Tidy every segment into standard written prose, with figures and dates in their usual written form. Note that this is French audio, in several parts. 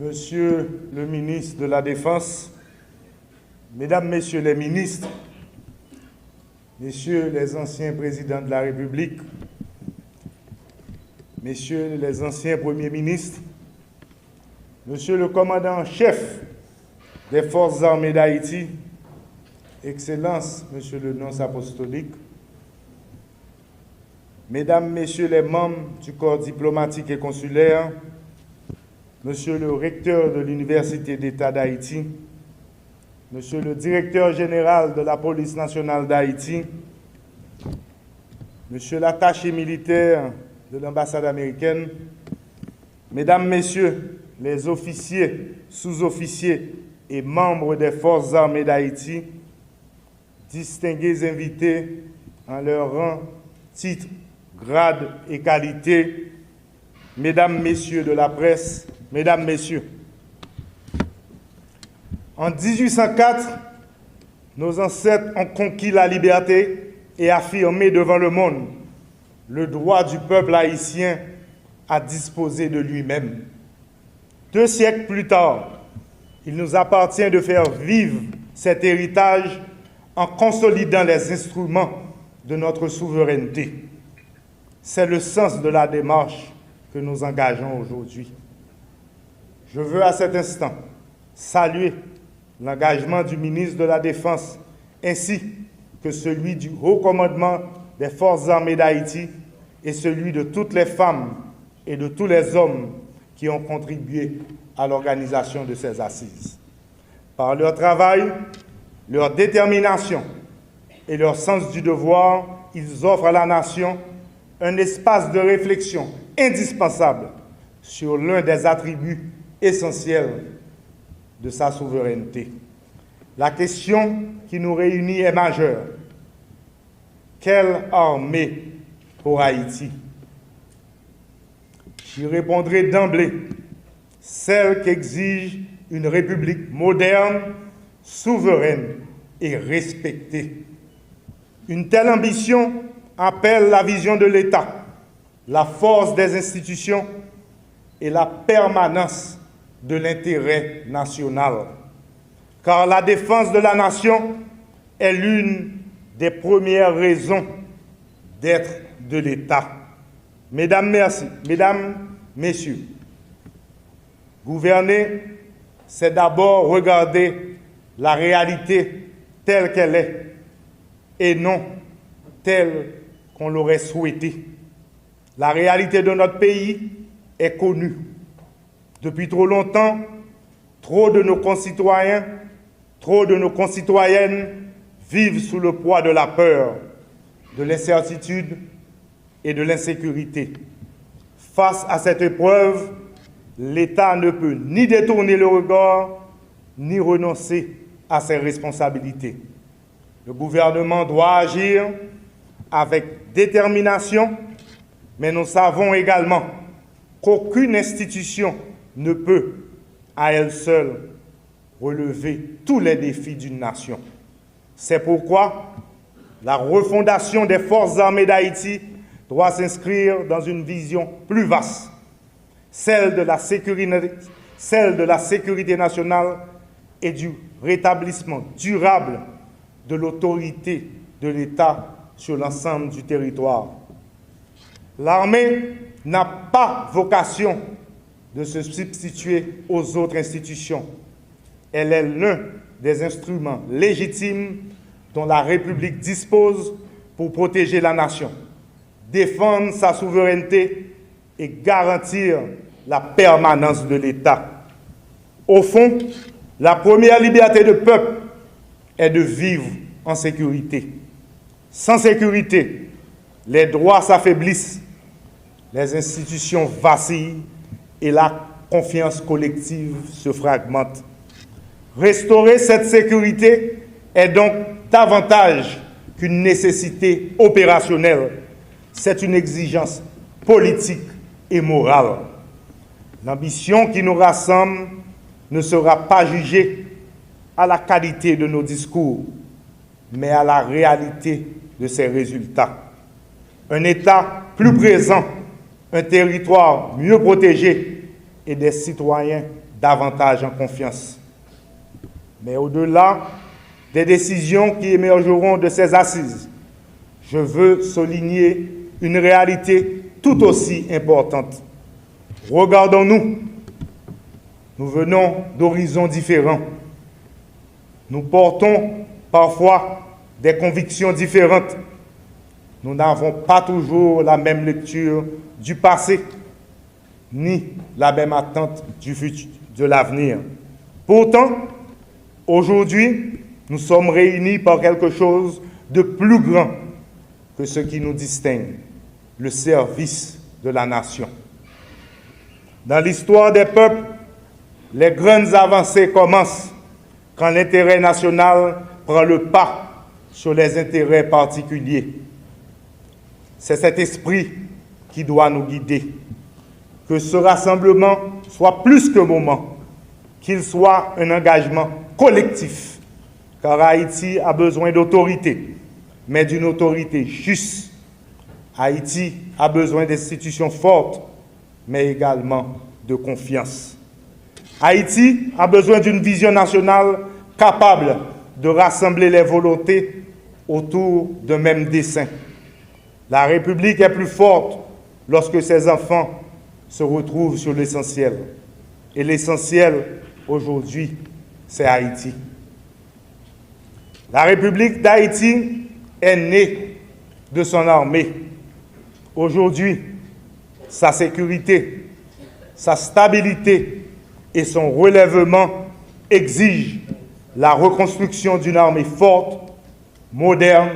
Monsieur le ministre de la Défense, Mesdames, Messieurs les ministres, Messieurs les anciens présidents de la République, Messieurs les anciens premiers ministres, Monsieur le commandant en chef des Forces armées d'Haïti, Excellence, Monsieur le nonce apostolique, Mesdames, Messieurs les membres du corps diplomatique et consulaire, Monsieur le recteur de l'Université d'État d'Haïti, Monsieur le directeur général de la Police nationale d'Haïti, Monsieur l'attaché militaire de l'ambassade américaine, Mesdames, Messieurs les officiers, sous-officiers et membres des Forces armées d'Haïti, distingués invités en leur rang, titre, grade et qualité, Mesdames, Messieurs de la presse, Mesdames, Messieurs, en 1804, nos ancêtres ont conquis la liberté et affirmé devant le monde le droit du peuple haïtien à disposer de lui-même. 2 siècles plus tard, il nous appartient de faire vivre cet héritage en consolidant les instruments de notre souveraineté. C'est le sens de la démarche que nous engageons aujourd'hui. Je veux à cet instant saluer l'engagement du ministre de la Défense ainsi que celui du Haut Commandement des Forces armées d'Haïti et celui de toutes les femmes et de tous les hommes qui ont contribué à l'organisation de ces assises. Par leur travail, leur détermination et leur sens du devoir, ils offrent à la nation un espace de réflexion indispensable sur l'un des attributs essentiels de sa souveraineté. La question qui nous réunit est majeure. Quelle armée pour Haïti? J'y répondrai d'emblée, celle qu'exige une république moderne, souveraine et respectée. Une telle ambition appelle la vision de l'État, la force des institutions et la permanence de l'intérêt national. Car la défense de la nation est l'une des premières raisons d'être de l'État. Mesdames, Messieurs, gouverner, c'est d'abord regarder la réalité telle qu'elle est et non telle qu'on l'aurait souhaité. La réalité de notre pays est connue. Depuis trop longtemps, trop de nos concitoyens, trop de nos concitoyennes vivent sous le poids de la peur, de l'incertitude et de l'insécurité. Face à cette épreuve, l'État ne peut ni détourner le regard, ni renoncer à ses responsabilités. Le gouvernement doit agir avec détermination, mais nous savons également qu'aucune institution ne peut, à elle seule, relever tous les défis d'une nation. C'est pourquoi la refondation des Forces armées d'Haïti doit s'inscrire dans une vision plus vaste, celle de la sécurité nationale et du rétablissement durable de l'autorité de l'État sur l'ensemble du territoire. L'armée n'a pas vocation de se substituer aux autres institutions. Elle est l'un des instruments légitimes dont la République dispose pour protéger la nation, défendre sa souveraineté et garantir la permanence de l'État. Au fond, la première liberté du peuple est de vivre en sécurité. Sans sécurité, les droits s'affaiblissent, les institutions vacillent et la confiance collective se fragmente. Restaurer cette sécurité est donc davantage qu'une nécessité opérationnelle. C'est une exigence politique et morale. L'ambition qui nous rassemble ne sera pas jugée à la qualité de nos discours, mais à la réalité de ses résultats. Un État plus présent, un territoire mieux protégé et des citoyens davantage en confiance. Mais au-delà des décisions qui émergeront de ces assises, je veux souligner une réalité tout aussi importante. Regardons-nous. Nous venons d'horizons différents. Nous portons parfois des convictions différentes. Nous n'avons pas toujours la même lecture du passé, ni la même attente du futur, de l'avenir. Pourtant, aujourd'hui, nous sommes réunis par quelque chose de plus grand que ce qui nous distingue, le service de la nation. Dans l'histoire des peuples, les grandes avancées commencent quand l'intérêt national prend le pas sur les intérêts particuliers. C'est cet esprit qui doit nous guider. Que ce rassemblement soit plus qu'un moment, qu'il soit un engagement collectif, car Haïti a besoin d'autorité, mais d'une autorité juste. Haïti a besoin d'institutions fortes, mais également de confiance. Haïti a besoin d'une vision nationale capable de rassembler les volontés autour d'un même dessein. La République est plus forte lorsque ses enfants se retrouvent sur l'essentiel. Et l'essentiel, aujourd'hui, c'est Haïti. La République d'Haïti est née de son armée. Aujourd'hui, sa sécurité, sa stabilité et son relèvement exigent la reconstruction d'une armée forte, moderne,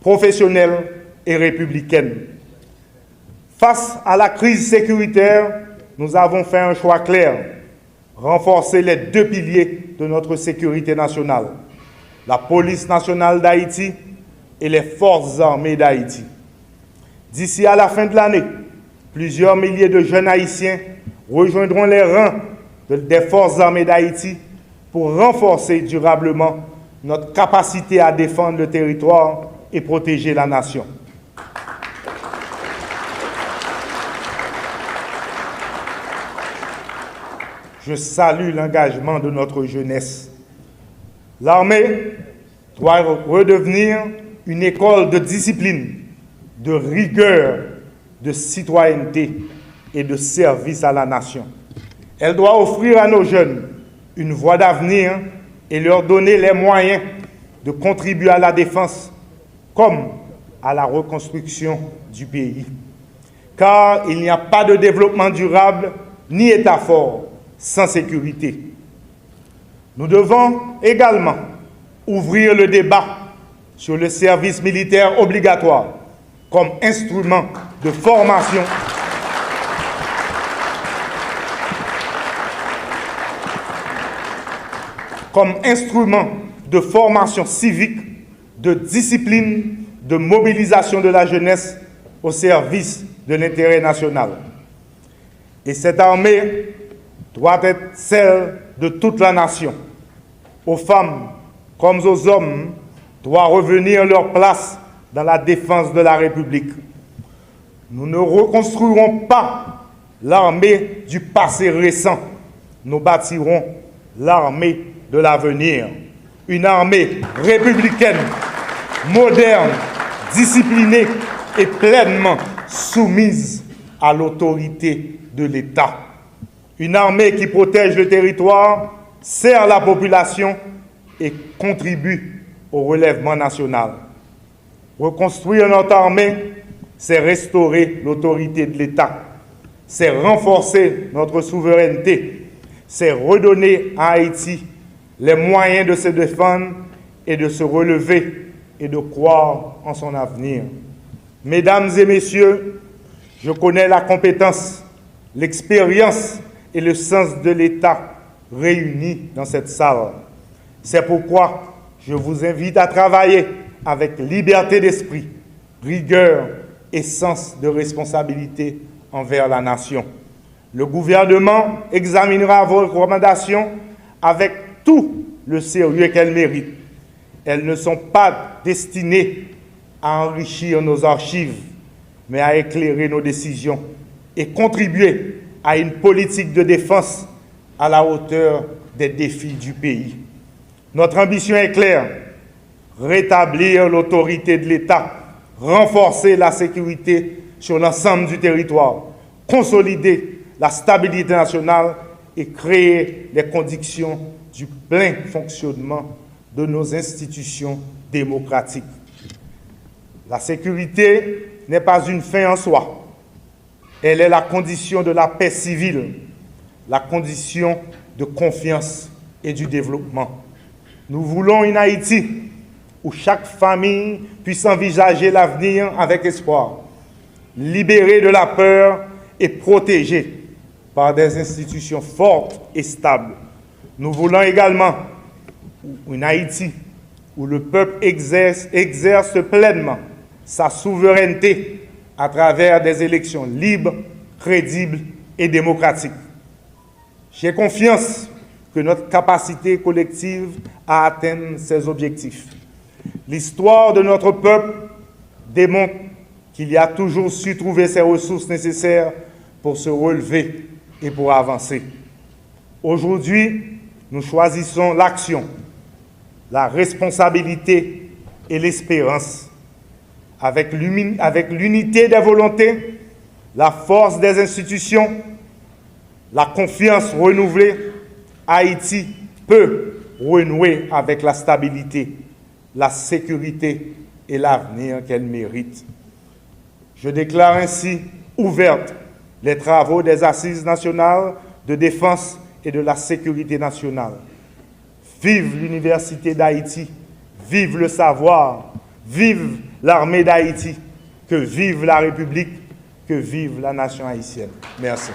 professionnelle et républicaine. Face à la crise sécuritaire, nous avons fait un choix clair, renforcer les deux piliers de notre sécurité nationale, la police nationale d'Haïti et les forces armées d'Haïti. D'ici à la fin de l'année, plusieurs milliers de jeunes Haïtiens rejoindront les rangs des forces armées d'Haïti pour renforcer durablement notre capacité à défendre le territoire et protéger la nation. Je salue l'engagement de notre jeunesse. L'armée doit redevenir une école de discipline, de rigueur, de citoyenneté et de service à la nation. Elle doit offrir à nos jeunes une voie d'avenir et leur donner les moyens de contribuer à la défense comme à la reconstruction du pays. Car il n'y a pas de développement durable ni État fort sans sécurité. Nous devons également ouvrir le débat sur le service militaire obligatoire comme instrument de formation civique, de discipline, de mobilisation de la jeunesse au service de l'intérêt national. Et cette armée doit être celle de toute la nation. Aux femmes comme aux hommes doit revenir leur place dans la défense de la République. Nous ne reconstruirons pas l'armée du passé récent. Nous bâtirons l'armée de l'avenir. Une armée républicaine, moderne, disciplinée et pleinement soumise à l'autorité de l'État. Une armée qui protège le territoire, sert la population et contribue au relèvement national. Reconstruire notre armée, c'est restaurer l'autorité de l'État, c'est renforcer notre souveraineté, c'est redonner à Haïti les moyens de se défendre et de se relever et de croire en son avenir. Mesdames et messieurs, je connais la compétence, l'expérience et le sens de l'État réunis dans cette salle. C'est pourquoi je vous invite à travailler avec liberté d'esprit, rigueur et sens de responsabilité envers la nation. Le gouvernement examinera vos recommandations avec tout le sérieux qu'elles méritent. Elles ne sont pas destinées à enrichir nos archives, mais à éclairer nos décisions et contribuer à une politique de défense à la hauteur des défis du pays. Notre ambition est claire: rétablir l'autorité de l'État, renforcer la sécurité sur l'ensemble du territoire, consolider la stabilité nationale et créer les conditions du plein fonctionnement de nos institutions démocratiques. La sécurité n'est pas une fin en soi. Elle est la condition de la paix civile, la condition de confiance et du développement. Nous voulons une Haïti où chaque famille puisse envisager l'avenir avec espoir, libérée de la peur et protégée par des institutions fortes et stables. Nous voulons également une Haïti où le peuple exerce pleinement sa souveraineté à travers des élections libres, crédibles et démocratiques. J'ai confiance que notre capacité collective à atteindre ces objectifs. L'histoire de notre peuple démontre qu'il a toujours su trouver ces ressources nécessaires pour se relever et pour avancer. Aujourd'hui, nous choisissons l'action, la responsabilité et l'espérance. Avec l'unité des volontés, la force des institutions, la confiance renouvelée, Haïti peut renouer avec la stabilité, la sécurité et l'avenir qu'elle mérite. Je déclare ainsi ouvertes les travaux des Assises nationales de défense et de la sécurité nationale. Vive l'Université d'Haïti, vive le savoir, vive l'armée d'Haïti, que vive la République, que vive la nation haïtienne. Merci.